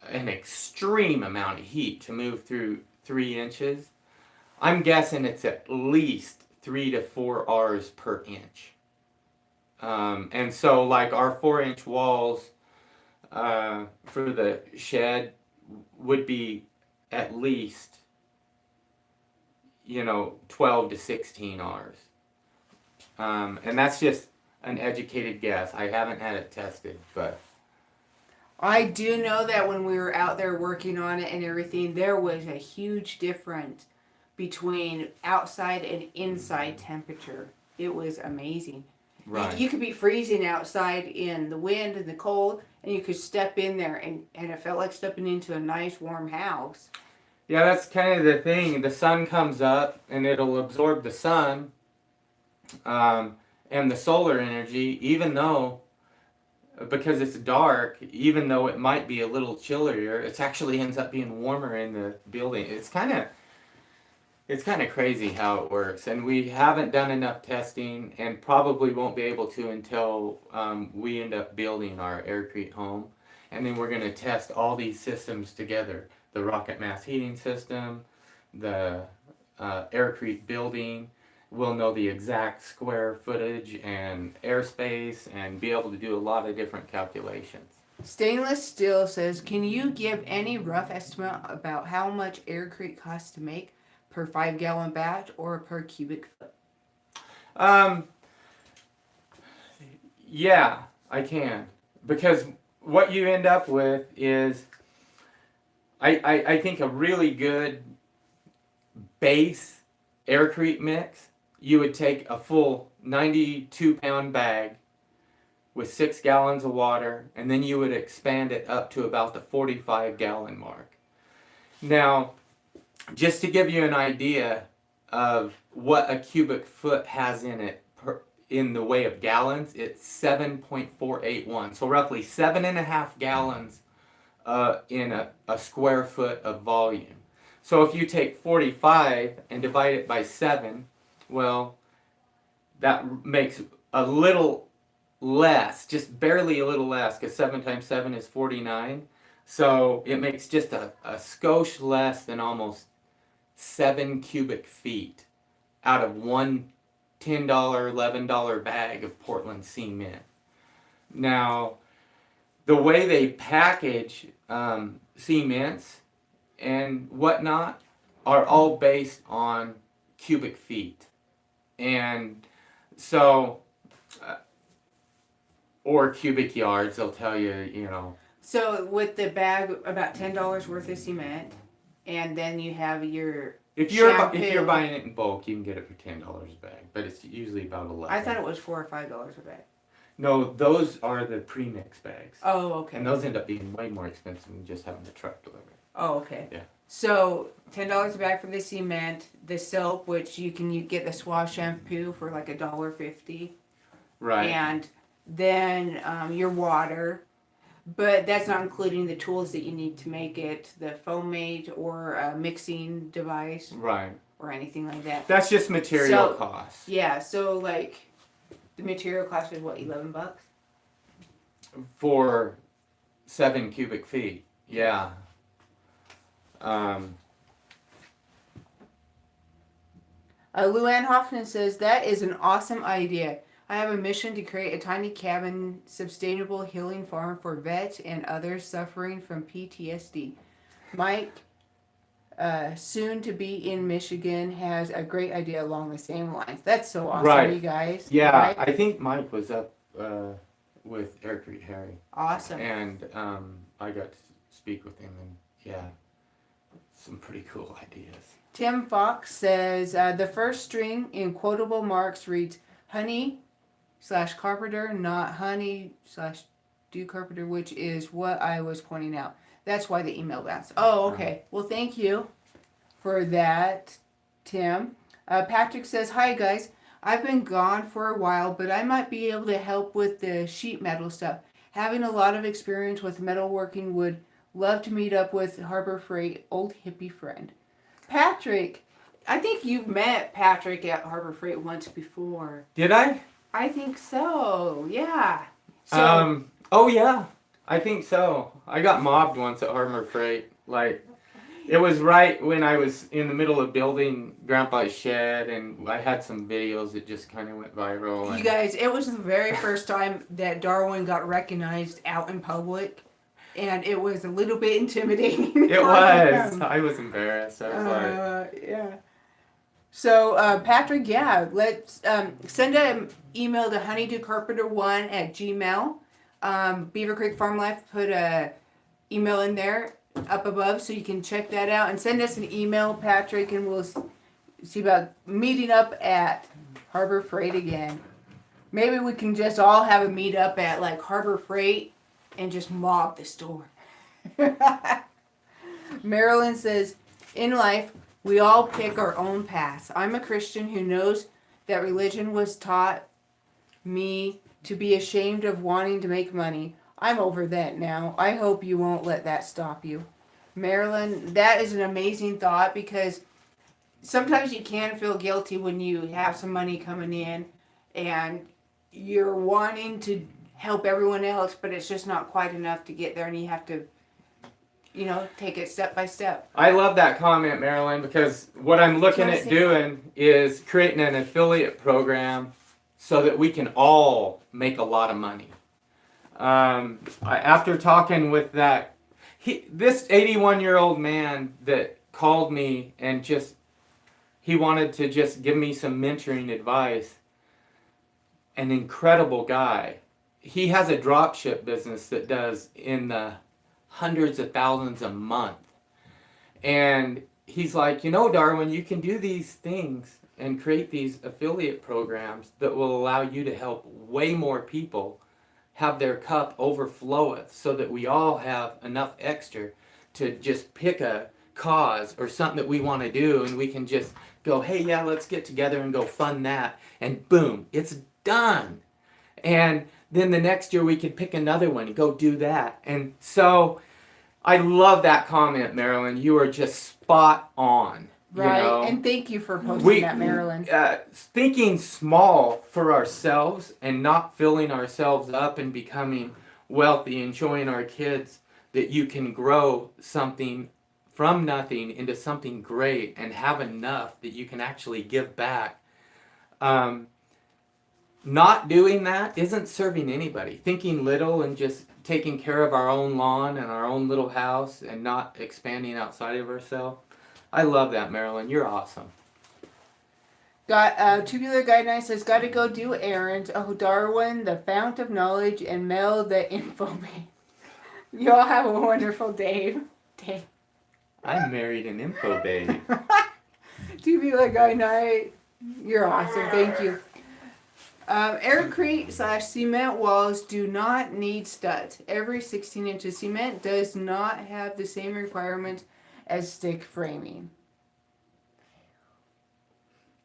an extreme amount of heat to move through 3 inches. I'm guessing it's at least 3 to 4 R's per inch. And so like our 4-inch walls for the shed would be at least, 12 to 16 R's. And that's just an educated guess. I haven't had it tested, but I do know that when we were out there working on it and everything, there was a huge difference between outside and inside temperature. It was amazing. right. You could be freezing outside in the wind and the cold, and you could step in there, and it felt like stepping into a nice warm house. Yeah, that's kind of the thing. The sun comes up and it'll absorb the sun and the solar energy, even though, because it's dark, even though it might be a little chillier, it actually ends up being warmer in the building. It's kind of crazy how it works, and we haven't done enough testing, and probably won't be able to until we end up building our aircrete home, and then we're going to test all these systems together: the rocket mass heating system, the aircrete building. We'll know the exact square footage and airspace, and be able to do a lot of different calculations. Stainless Steel says, can you give any rough estimate about how much aircrete costs to make per 5-gallon batch or per cubic foot? Yeah, I can. Because what you end up with is, I think a really good base aircrete mix, you would take a full 92-pound bag with 6 gallons of water, and then you would expand it up to about the 45-gallon mark. Now, just to give you an idea of what a cubic foot has in it in the way of gallons, it's 7.481. So roughly 7.5 gallons in a square foot of volume. So if you take 45 and divide it by 7, well, that makes a little less, just barely a little less, because 7 times 7 is 49. So it makes just a skosh less than almost 7 cubic feet out of one $10, $11 bag of Portland cement. Now, the way they package cements and whatnot are all based on cubic feet. And so, or cubic yards, they'll tell you, So with the bag, about $10 worth of cement, and then you have your If you're buying it in bulk, you can get it for $10 a bag, but it's usually about 11. I thought it was $4 or $5 a bag. No, those are the pre-mix bags. Oh, okay. And those end up being way more expensive than just having the truck deliver. Oh, okay. Yeah. So $10 a bag for the cement, the soap, which you get the Suave shampoo for like $1.50. Right. And then your water, but that's not including the tools that you need to make it, the foam mate or a mixing device. Right. Or anything like that. That's just material costs. Yeah, so like the material cost is what, $11? For 7 cubic feet. Yeah. Luann Hoffman says, that is an awesome idea. I have a mission to create a tiny cabin, sustainable healing farm for vets and others suffering from PTSD. Mike, soon to be in Michigan, has a great idea along the same lines. That's so awesome, right. You guys. Yeah, right? I think Mike was up with Aircrete Harry. Awesome. And I got to speak with him, and yeah, some pretty cool ideas. Tim Fox says, the first string in quotable marks reads, honey/Carpenter, not honey/Do Carpenter, which is what I was pointing out. That's why the email bounced. Oh, okay. Well, thank you for that, Tim. Patrick says, hi, guys. I've been gone for a while, but I might be able to help with the sheet metal stuff. Having a lot of experience with metalworking, would love to meet up with Harbor Freight, old hippie friend. Patrick, I think you've met Patrick at Harbor Freight once before. Did I? I think so, yeah. So, oh yeah, I think so. I got mobbed once at Harbor Freight. Like, It was right when I was in the middle of building Grandpa's shed, and I had some videos that just kind of went viral. You guys, it was the very first time that Darwin got recognized out in public, and it was a little bit intimidating. It was. I was embarrassed. I was Yeah. So, Patrick, yeah, let's send an email to honeydocarpenter1@gmail. Beaver Creek Farm Life put a email in there up above, so you can check that out and send us an email, Patrick, and we'll see about meeting up at Harbor Freight again. Maybe we can just all have a meet up at like Harbor Freight and just mob the store. Marilyn says, in life, we all pick our own paths. I'm a Christian who knows that religion was taught me to be ashamed of wanting to make money. I'm over that now. I hope you won't let that stop you. Marilyn, that is an amazing thought, because sometimes you can feel guilty when you have some money coming in and you're wanting to help everyone else, but it's just not quite enough to get there, and you have to, take it step by step. I love that comment, Marilyn, because what I'm looking at doing is creating an affiliate program so that we can all make a lot of money. After talking with this 81-year-old man that called me and he wanted to just give me some mentoring advice, an incredible guy. He has a dropship business that does in the hundreds of thousands a month. And he's like, Darwin, you can do these things and create these affiliate programs that will allow you to help way more people have their cup overfloweth, so that we all have enough extra to just pick a cause or something that we want to do, and we can just go, hey, yeah, let's get together and go fund that, and boom, it's done. And then the next year we could pick another one and go do that. And so I love that comment, Marilyn. You are just spot on. Right, and thank you for posting that, Marilyn. Thinking small for ourselves and not filling ourselves up and becoming wealthy and showing our kids that you can grow something from nothing into something great and have enough that you can actually give back. Not doing that isn't serving anybody. Thinking little and just taking care of our own lawn and our own little house and not expanding outside of ourselves. I love that, Marilyn. You're awesome. Got Tubular Guy 9 says, got to go do errands. Oh, Darwin, the fount of knowledge, and Mel, the info man. You all have a wonderful day. I married an info babe. Tubular Guy 9, you're awesome. Thank you. Aircrete/cement walls do not need studs. Every 16 inches cement does not have the same requirements as stick framing.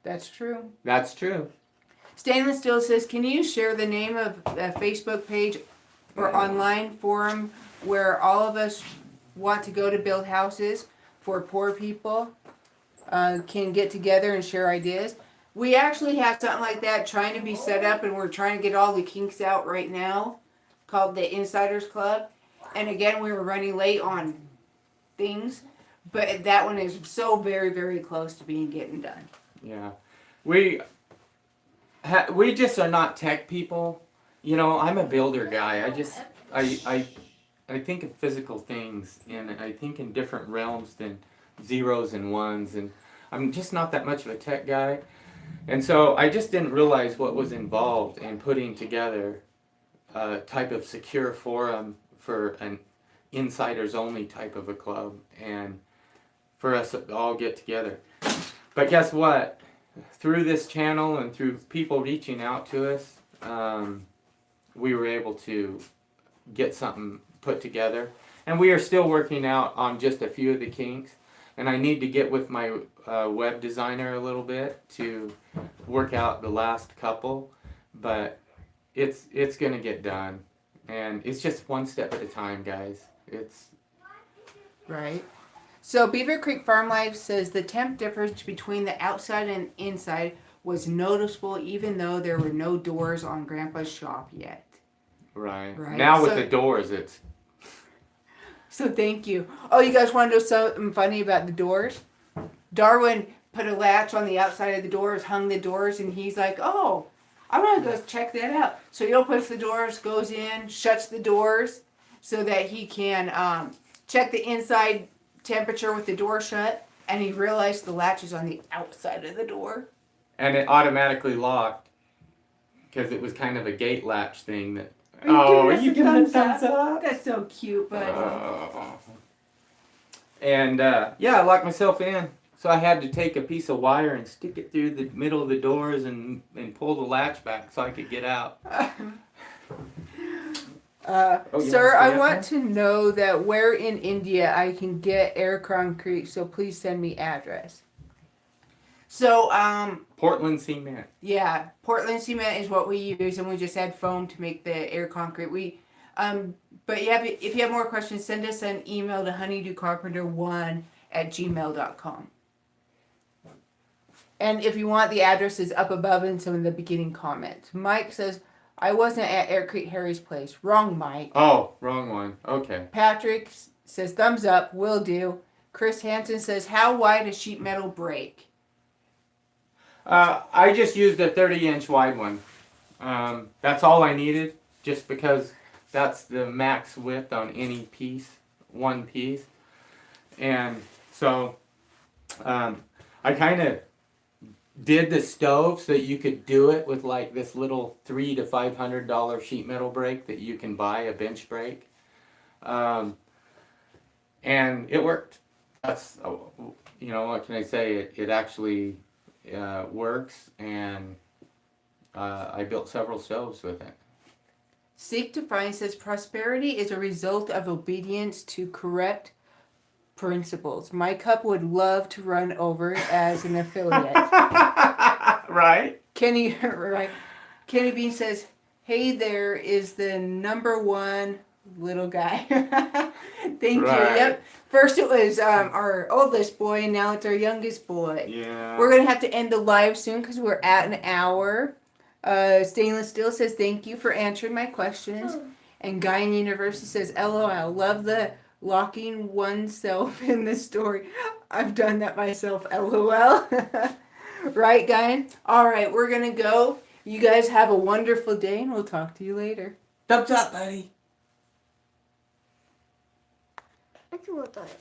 That's true. That's true. Stainless Steel says, can you share the name of a Facebook page or online forum where all of us want to go to build houses for poor people can get together and share ideas? We actually have something like that trying to be set up, and we're trying to get all the kinks out right now, called the Insiders Club. And again, we were running late on things, but that one is so very, very close to getting done. Yeah. We just are not tech people. I'm a builder guy. I think of physical things, and I think in different realms than zeros and ones, and I'm just not that much of a tech guy. And so I just didn't realize what was involved in putting together a type of secure forum for an insiders only type of a club, and for us to all get together. But guess what? Through this channel and through people reaching out to us, we were able to get something put together. And we are still working out on just a few of the kinks. And I need to get with my web designer a little bit to work out the last couple. But it's going to get done. And it's just one step at a time, guys. It's right. So Beaver Creek Farm Life says the temp difference between the outside and inside was noticeable, even though there were no doors on Grandpa's shop yet. Right. Now with the doors, it's... So thank you. Oh, you guys want to know something funny about the doors? Darwin put a latch on the outside of the doors, hung the doors, and he's like, oh, I want to go check that out. So he opens the doors, goes in, shuts the doors so that he can check the inside temperature with the door shut, and he realized the latch is on the outside of the door. And it automatically locked because it was kind of a gate latch thing. That, Are you giving a thumbs up? That's so cute, buddy. And yeah, I locked myself in. So I had to take a piece of wire and stick it through the middle of the doors and pull the latch back so I could get out. Sir, I want to know that where in India I can get air concrete, so please send me address. So, Portland cement. yeah, Portland cement is what we use, and we just add foam to make the air concrete. But yeah, if you have more questions, send us an email to honeydocarpenter1@gmail.com. And if you want, the address is up above in some of the beginning comments. Mike says, I wasn't at Aircrete Harry's place. Wrong, Mike. Oh, wrong one. Okay. Patrick says, thumbs up, will do. Chris Hansen says, how wide a sheet metal break? I just used a 30-inch wide one. That's all I needed, just because that's the max width on any piece, one piece. And so I kind of did the stove so that you could do it with like this little $300 to $500 sheet metal brake that you can buy, a bench brake. And it worked. That's, what can I say? It actually works, and I built several stoves with it. Seek to Find says, prosperity is a result of obedience to correct principles. My cup would love to run over as an affiliate. Right? Kenny Bean says, hey, there is the number one little guy. Thank you. Yep. First it was our oldest boy, and now it's our youngest boy. Yeah. We're going to have to end the live soon because we're at an hour. Stainless Steel says, thank you for answering my questions. And Guy in University says, LOL, love the locking oneself in the story. I've done that myself, LOL. Right, Guy? All right, we're going to go. You guys have a wonderful day, and we'll talk to you later. Thumbs up, buddy. I can look at it.